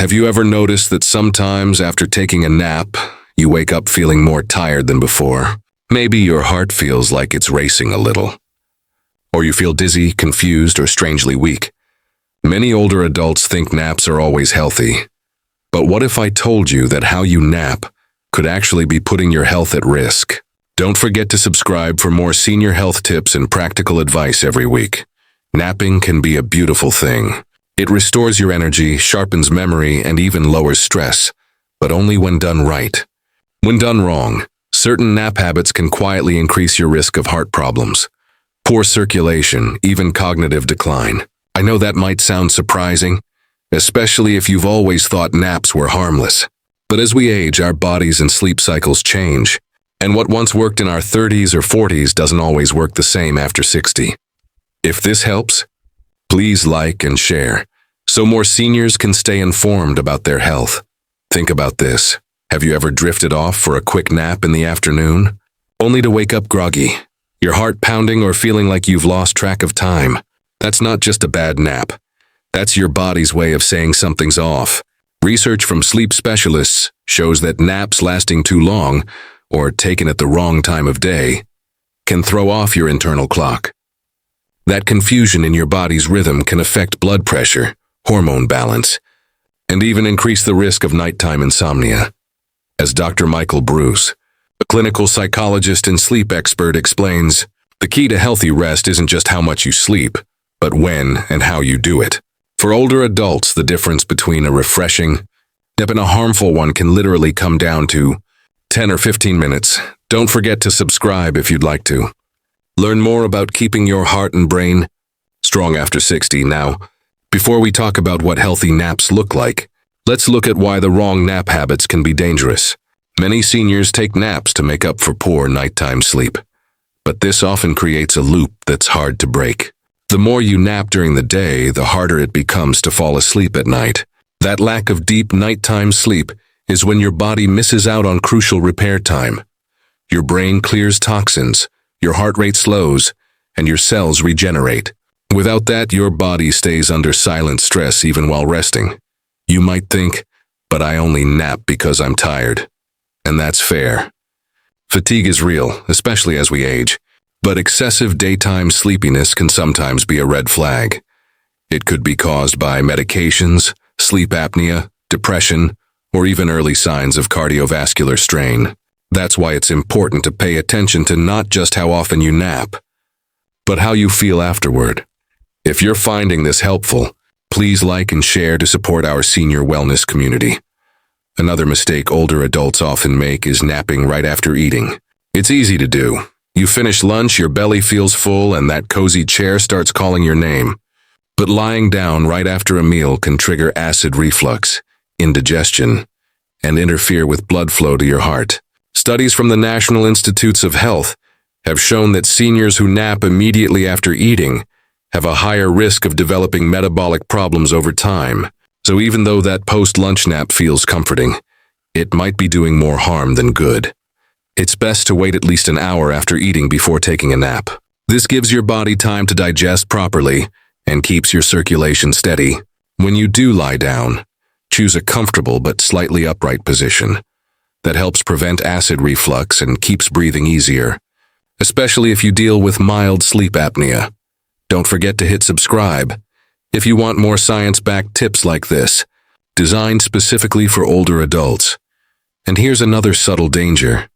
Have you ever noticed that sometimes after taking a nap, you wake up feeling more tired than before? Maybe your heart feels like it's racing a little. Or you feel dizzy, confused, or strangely weak. Many older adults think naps are always healthy. But what if I told you that how you nap could actually be putting your health at risk? Don't forget to subscribe for more senior health tips and practical advice every week. Napping can be a beautiful thing. It restores your energy, sharpens memory, and even lowers stress, but only when done right. When done wrong, certain nap habits can quietly increase your risk of heart problems, poor circulation, even cognitive decline. I know that might sound surprising, especially if you've always thought naps were harmless. But as we age, our bodies and sleep cycles change, and what once worked in our 30s or 40s doesn't always work the same after 60. If this helps, please like and share, so more seniors can stay informed about their health. Think about this. Have you ever drifted off for a quick nap in the afternoon, only to wake up groggy, your heart pounding or feeling like you've lost track of time? That's not just a bad nap. That's your body's way of saying something's off. Research from sleep specialists shows that naps lasting too long, or taken at the wrong time of day, can throw off your internal clock. That confusion in your body's rhythm can affect blood pressure, hormone balance, and even increase the risk of nighttime insomnia. As Dr. Michael Bruce, a clinical psychologist and sleep expert, explains, the key to healthy rest isn't just how much you sleep, but when and how you do it. For older adults, the difference between a refreshing nap and a harmful one can literally come down to 10 or 15 minutes. Don't forget to subscribe if you'd like to. Learn more about keeping your heart and brain strong after 60. Now, before we talk about what healthy naps look like, let's look at why the wrong nap habits can be dangerous. Many seniors take naps to make up for poor nighttime sleep, but this often creates a loop that's hard to break. The more you nap during the day, the harder it becomes to fall asleep at night. That lack of deep nighttime sleep is when your body misses out on crucial repair time. Your brain clears toxins, your heart rate slows, and your cells regenerate. Without that, your body stays under silent stress even while resting. You might think, but I only nap because I'm tired. And that's fair. Fatigue is real, especially as we age, but excessive daytime sleepiness can sometimes be a red flag. It could be caused by medications, sleep apnea, depression, or even early signs of cardiovascular strain. That's why it's important to pay attention to not just how often you nap, but how you feel afterward. If you're finding this helpful, please like and share to support our senior wellness community. Another mistake older adults often make is napping right after eating. It's easy to do. You finish lunch, your belly feels full, and that cozy chair starts calling your name. But lying down right after a meal can trigger acid reflux, indigestion, and interfere with blood flow to your heart. Studies from the National Institutes of Health have shown that seniors who nap immediately after eating have a higher risk of developing metabolic problems over time. So even though that post-lunch nap feels comforting, it might be doing more harm than good. It's best to wait at least an hour after eating before taking a nap. This gives your body time to digest properly and keeps your circulation steady. When you do lie down, choose a comfortable but slightly upright position. That helps prevent acid reflux and keeps breathing easier, especially if you deal with mild sleep apnea. Don't forget to hit subscribe if you want more science-backed tips like this, designed specifically for older adults. And here's another subtle danger: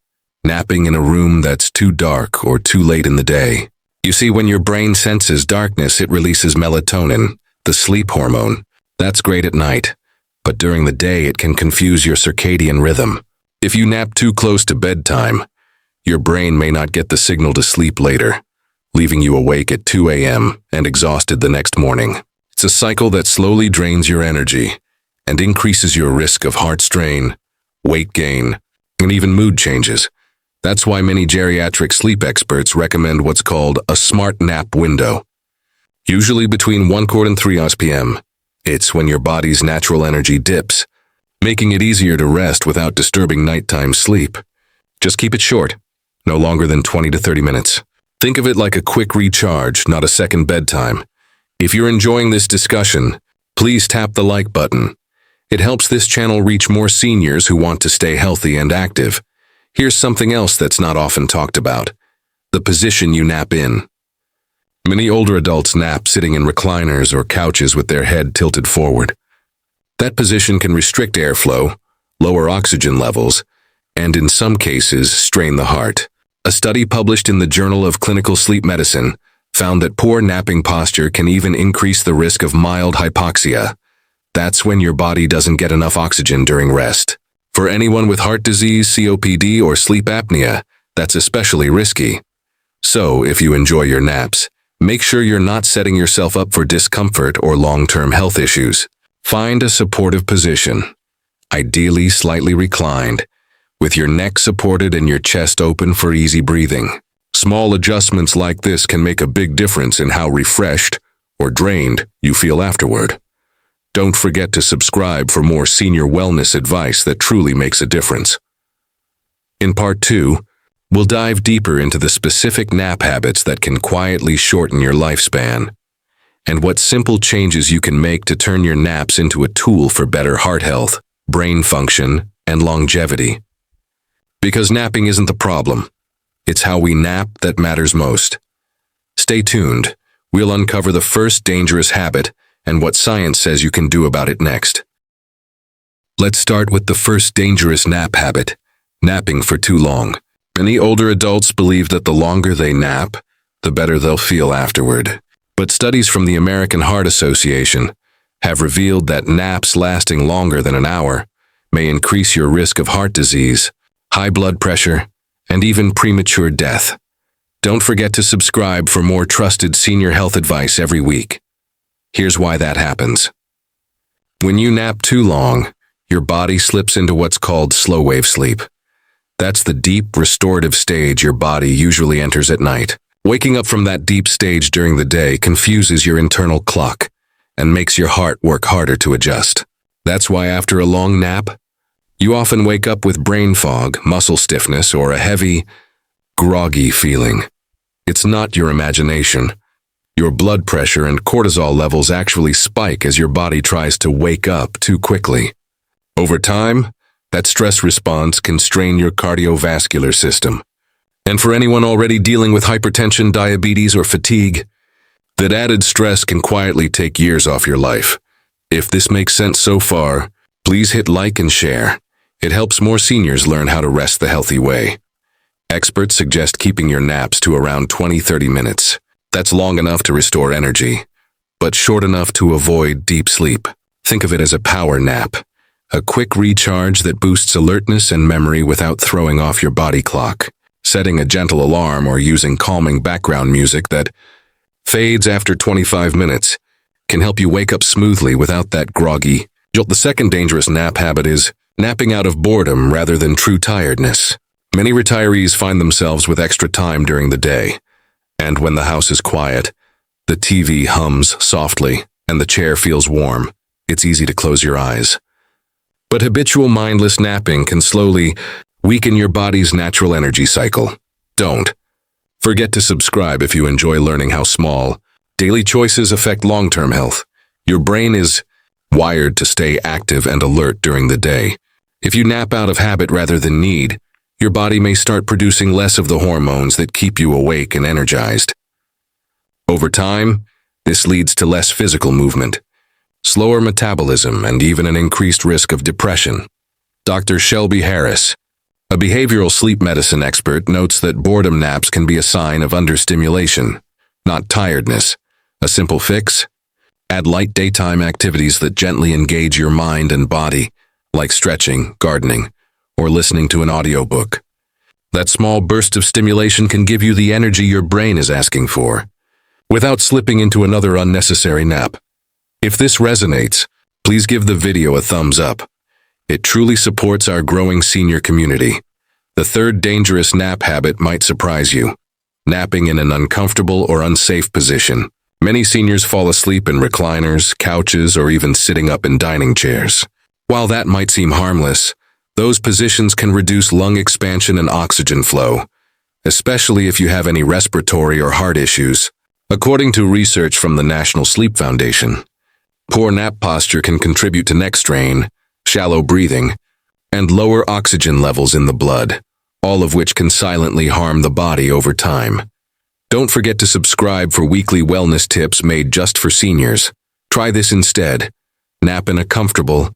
napping in a room that's too dark or too late in the day. You see, when your brain senses darkness, it releases melatonin, the sleep hormone. That's great at night, but during the day it can confuse your circadian rhythm. If you nap too close to bedtime, your brain may not get the signal to sleep later, leaving you awake at 2 a.m. and exhausted the next morning. It's a cycle that slowly drains your energy and increases your risk of heart strain, weight gain, and even mood changes. That's why many geriatric sleep experts recommend what's called a smart nap window. Usually between 1 and 3 p.m. It's when your body's natural energy dips, making it easier to rest without disturbing nighttime sleep. Just keep it short, no longer than 20 to 30 minutes. Think of it like a quick recharge, not a second bedtime. If you're enjoying this discussion, please tap the like button It helps this channel reach more seniors who want to stay healthy and active. Here's something else that's not often talked about: the position you nap in. Many older adults nap sitting in recliners or couches with their head tilted forward. That position can restrict airflow, lower oxygen levels, and in some cases, strain the heart. A study published in the Journal of Clinical Sleep Medicine found that poor napping posture can even increase the risk of mild hypoxia. That's when your body doesn't get enough oxygen during rest. For anyone with heart disease, COPD, or sleep apnea, that's especially risky. So, if you enjoy your naps, make sure you're not setting yourself up for discomfort or long-term health issues. Find a supportive position, ideally slightly reclined, with your neck supported and your chest open for easy breathing. Small adjustments like this can make a big difference in how refreshed or drained you feel afterward. Don't forget to subscribe for more senior wellness advice that truly makes a difference. In Part 2, we'll dive deeper into the specific nap habits that can quietly shorten your lifespan, and what simple changes you can make to turn your naps into a tool for better heart health, brain function, and longevity. Because napping isn't the problem. It's how we nap that matters most. Stay tuned. We'll uncover the first dangerous habit and what science says you can do about it next. Let's start with the first dangerous nap habit: napping for too long. Many older adults believe that the longer they nap, the better they'll feel afterward. But studies from the American Heart Association have revealed that naps lasting longer than an hour may increase your risk of heart disease, high blood pressure, and even premature death. Don't forget to subscribe for more trusted senior health advice every week. Here's why that happens. When you nap too long, your body slips into what's called slow-wave sleep. That's the deep, restorative stage your body usually enters at night. Waking up from that deep stage during the day confuses your internal clock and makes your heart work harder to adjust. That's why after a long nap, you often wake up with brain fog, muscle stiffness, or a heavy, groggy feeling. It's not your imagination. Your blood pressure and cortisol levels actually spike as your body tries to wake up too quickly. Over time, that stress response can strain your cardiovascular system. And for anyone already dealing with hypertension, diabetes, or fatigue, that added stress can quietly take years off your life. If this makes sense so far, please hit like and share. It helps more seniors learn how to rest the healthy way. Experts suggest keeping your naps to around 20-30 minutes. That's long enough to restore energy, but short enough to avoid deep sleep. Think of it as a power nap, a quick recharge that boosts alertness and memory without throwing off your body clock. Setting a gentle alarm or using calming background music that fades after 25 minutes can help you wake up smoothly without that groggy jolt. The second dangerous nap habit is napping out of boredom rather than true tiredness. Many retirees find themselves with extra time during the day, and when the house is quiet, the TV hums softly, and the chair feels warm, it's easy to close your eyes. But habitual mindless napping can slowly weaken your body's natural energy cycle. Don't forget to subscribe if you enjoy learning how small, daily choices affect long-term health. Your brain is wired to stay active and alert during the day. If you nap out of habit rather than need, your body may start producing less of the hormones that keep you awake and energized. Over time, this leads to less physical movement, slower metabolism, and even an increased risk of depression. Dr. Shelby Harris, a behavioral sleep medicine expert, notes that boredom naps can be a sign of understimulation, not tiredness. A simple fix? Add light daytime activities that gently engage your mind and body, like stretching, gardening, or listening to an audiobook. That small burst of stimulation can give you the energy your brain is asking for, without slipping into another unnecessary nap. If this resonates, please give the video a thumbs up. It truly supports our growing senior community. The third dangerous nap habit might surprise you: napping in an uncomfortable or unsafe position. Many seniors fall asleep in recliners, couches, or even sitting up in dining chairs. While that might seem harmless, those positions can reduce lung expansion and oxygen flow, especially if you have any respiratory or heart issues. According to research from the National Sleep Foundation, poor nap posture can contribute to neck strain, shallow breathing, and lower oxygen levels in the blood, all of which can silently harm the body over time. Don't forget to subscribe for weekly wellness tips made just for seniors. Try this instead. Nap in a comfortable,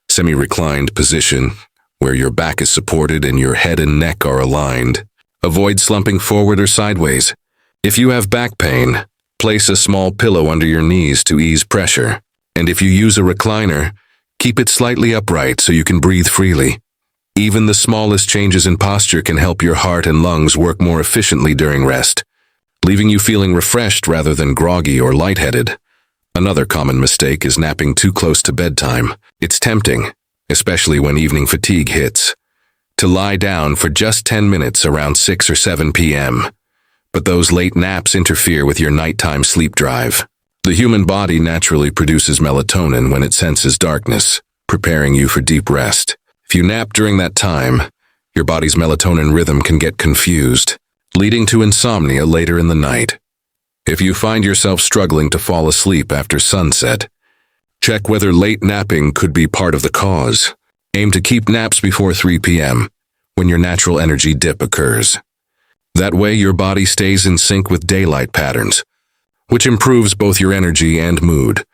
semi-reclined position where your back is supported and your head and neck are aligned. Avoid slumping forward or sideways. If you have back pain, place a small pillow under your knees to ease pressure. And if you use a recliner, keep it slightly upright so you can breathe freely. Even the smallest changes in posture can help your heart and lungs work more efficiently during rest, leaving you feeling refreshed rather than groggy or lightheaded. Another common mistake is napping too close to bedtime. It's tempting, especially when evening fatigue hits, to lie down for just 10 minutes around 6 or 7 p.m. But those late naps interfere with your nighttime sleep drive. The human body naturally produces melatonin when it senses darkness, preparing you for deep rest. If you nap during that time, your body's melatonin rhythm can get confused, leading to insomnia later in the night. If you find yourself struggling to fall asleep after sunset, check whether late napping could be part of the cause. Aim to keep naps before 3 p.m., when your natural energy dip occurs. That way your body stays in sync with daylight patterns, which improves both your energy and mood.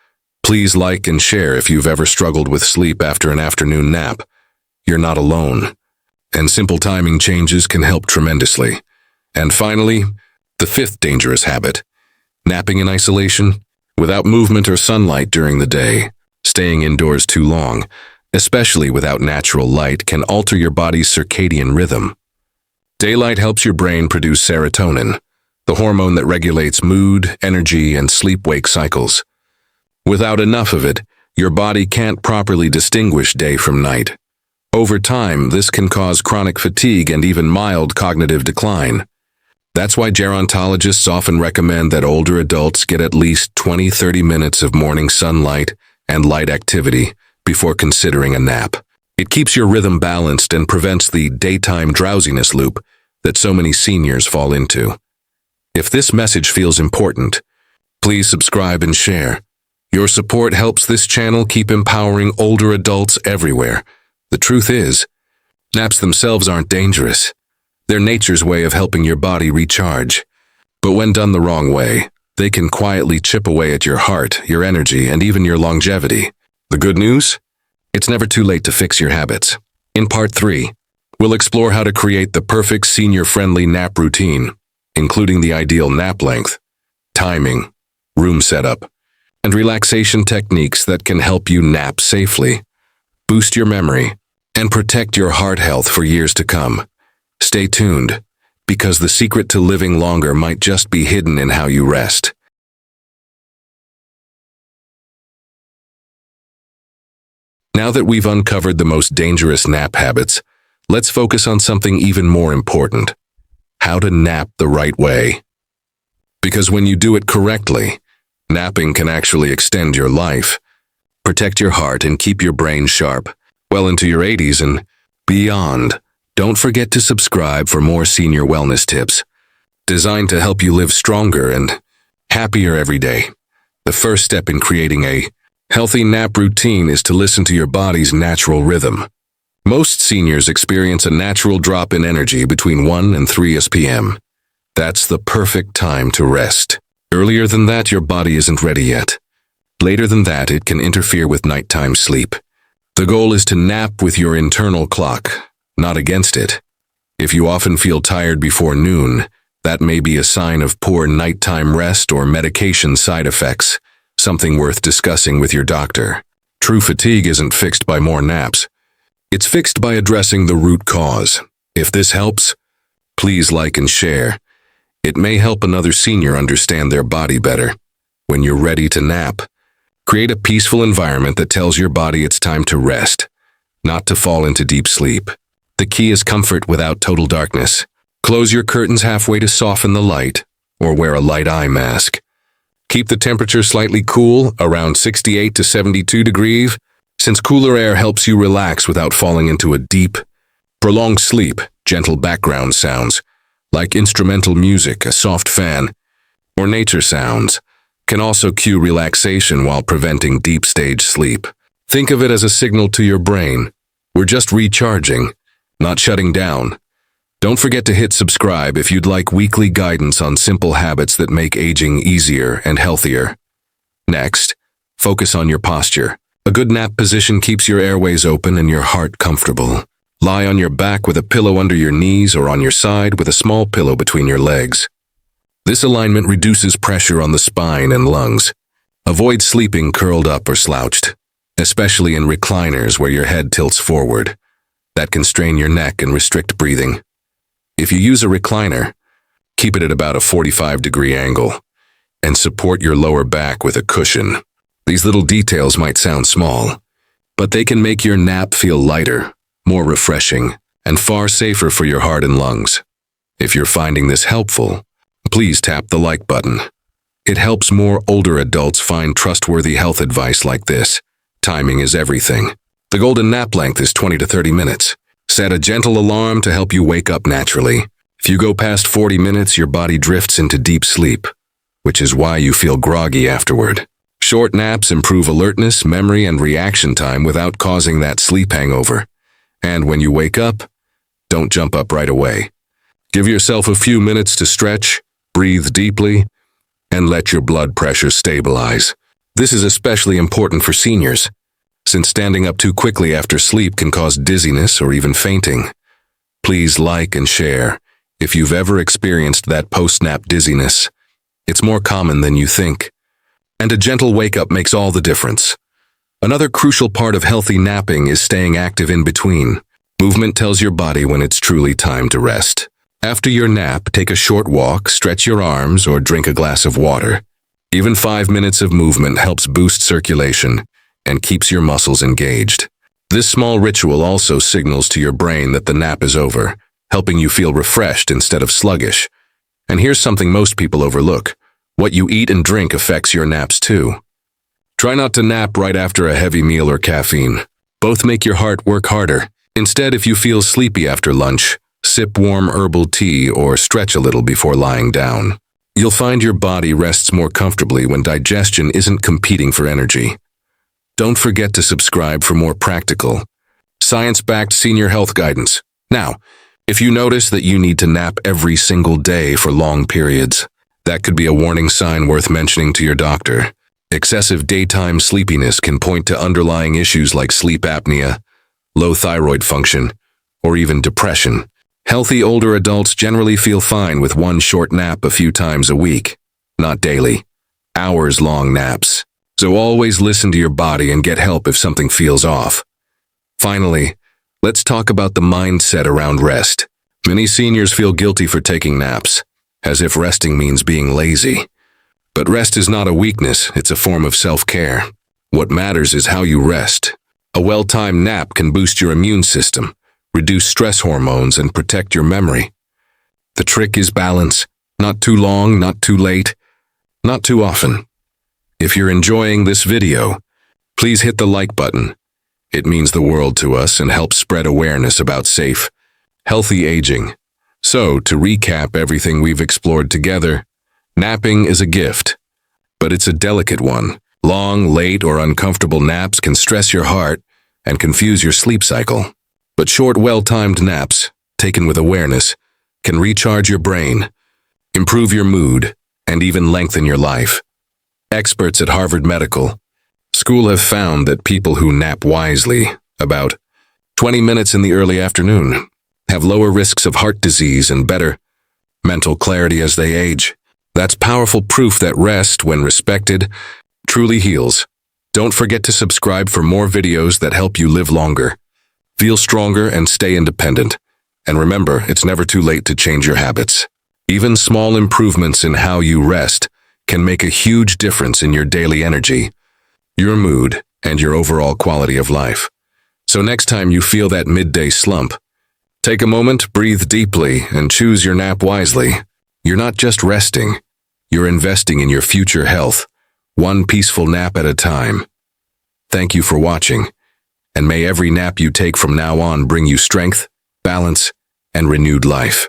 Please like and share if you've ever struggled with sleep after an afternoon nap. You're not alone, and simple timing changes can help tremendously. And finally, the fifth dangerous habit: napping in isolation, without movement or sunlight during the day. Staying indoors too long, especially without natural light, can alter your body's circadian rhythm. Daylight helps your brain produce serotonin, the hormone that regulates mood, energy, and sleep-wake cycles. Without enough of it, your body can't properly distinguish day from night. Over time, this can cause chronic fatigue and even mild cognitive decline. That's why gerontologists often recommend that older adults get at least 20-30 minutes of morning sunlight and light activity before considering a nap. It keeps your rhythm balanced and prevents the daytime drowsiness loop that so many seniors fall into. If this message feels important, please subscribe and share. Your support helps this channel keep empowering older adults everywhere. The truth is, naps themselves aren't dangerous. They're nature's way of helping your body recharge. But when done the wrong way, they can quietly chip away at your heart, your energy, and even your longevity. The good news? It's never too late to fix your habits. In Part 3, we'll explore how to create the perfect senior-friendly nap routine, including the ideal nap length, timing, room setup, and relaxation techniques that can help you nap safely, boost your memory, and protect your heart health for years to come. Stay tuned, because the secret to living longer might just be hidden in how you rest. Now that we've uncovered the most dangerous nap habits, let's focus on something even more important: how to nap the right way. Because when you do it correctly, napping can actually extend your life, protect your heart, and keep your brain sharp well into your 80s and beyond. Don't forget to subscribe for more senior wellness tips, designed to help you live stronger and happier every day. The first step in creating a healthy nap routine is to listen to your body's natural rhythm. Most seniors experience a natural drop in energy between 1 and 3 p.m. That's the perfect time to rest. Earlier than that, your body isn't ready yet. Later than that, it can interfere with nighttime sleep. The goal is to nap with your internal clock, not against it. If you often feel tired before noon, that may be a sign of poor nighttime rest or medication side effects, something worth discussing with your doctor. True fatigue isn't fixed by more naps. It's fixed by addressing the root cause. If this helps, please like and share. It may help another senior understand their body better. When you're ready to nap, create a peaceful environment that tells your body it's time to rest, not to fall into deep sleep. The key is comfort without total darkness. Close your curtains halfway to soften the light, or wear a light eye mask. Keep the temperature slightly cool, around 68 to 72 degrees, since cooler air helps you relax without falling into a deep, prolonged sleep. Gentle background sounds, like instrumental music, a soft fan, or nature sounds, can also cue relaxation while preventing deep stage sleep. Think of it as a signal to your brain. We're just recharging, not shutting down. Don't forget to hit subscribe if you'd like weekly guidance on simple habits that make aging easier and healthier. Next, focus on your posture. A good nap position keeps your airways open and your heart comfortable. Lie on your back with a pillow under your knees or on your side with a small pillow between your legs. This alignment reduces pressure on the spine and lungs. Avoid sleeping curled up or slouched, especially in recliners where your head tilts forward. That can strain your neck and restrict breathing. If you use a recliner, keep it at about a 45-degree angle and support your lower back with a cushion. These little details might sound small, but they can make your nap feel lighter, more refreshing, and far safer for your heart and lungs. If you're finding this helpful, please tap the like button. It helps more older adults find trustworthy health advice like this. Timing is everything. The golden nap length is 20 to 30 minutes. Set a gentle alarm to help you wake up naturally. If you go past 40 minutes, your body drifts into deep sleep, which is why you feel groggy afterward. Short naps improve alertness, memory, and reaction time without causing that sleep hangover. And when you wake up, don't jump up right away. Give yourself a few minutes to stretch, breathe deeply, and let your blood pressure stabilize. This is especially important for seniors, since standing up too quickly after sleep can cause dizziness or even fainting. Please like and share if you've ever experienced that post-nap dizziness. It's more common than you think. And a gentle wake-up makes all the difference. Another crucial part of healthy napping is staying active in between. Movement tells your body when it's truly time to rest. After your nap, take a short walk, stretch your arms, or drink a glass of water. Even 5 minutes of movement helps boost circulation and keeps your muscles engaged. This small ritual also signals to your brain that the nap is over, helping you feel refreshed instead of sluggish. And here's something most people overlook. What you eat and drink affects your naps too. Try not to nap right after a heavy meal or caffeine. Both make your heart work harder. Instead, if you feel sleepy after lunch, sip warm herbal tea or stretch a little before lying down. You'll find your body rests more comfortably when digestion isn't competing for energy. Don't forget to subscribe for more practical, science-backed senior health guidance. Now, if you notice that you need to nap every single day for long periods, that could be a warning sign worth mentioning to your doctor. Excessive daytime sleepiness can point to underlying issues like sleep apnea, low thyroid function, or even depression. Healthy older adults generally feel fine with one short nap a few times a week, not daily, hours-long naps. So always listen to your body and get help if something feels off. Finally, let's talk about the mindset around rest. Many seniors feel guilty for taking naps, as if resting means being lazy. But rest is not a weakness, it's a form of self-care. What matters is how you rest. A well-timed nap can boost your immune system, reduce stress hormones, and protect your memory. The trick is balance. Not too long, not too late, not too often. If you're enjoying this video, please hit the like button. It means the world to us and helps spread awareness about safe, healthy aging. So, to recap everything we've explored together, napping is a gift, but it's a delicate one. Long, late, or uncomfortable naps can stress your heart and confuse your sleep cycle. But short, well-timed naps, taken with awareness, can recharge your brain, improve your mood, and even lengthen your life. Experts at Harvard Medical School have found that people who nap wisely, about 20 minutes in the early afternoon, have lower risks of heart disease and better mental clarity as they age. That's powerful proof that rest, when respected, truly heals. Don't forget to subscribe for more videos that help you live longer, feel stronger, and stay independent. And remember, it's never too late to change your habits. Even small improvements in how you rest can make a huge difference in your daily energy, your mood, and your overall quality of life. So next time you feel that midday slump, take a moment, breathe deeply, and choose your nap wisely. You're not just resting, you're investing in your future health, one peaceful nap at a time. Thank you for watching, and may every nap you take from now on bring you strength, balance, and renewed life.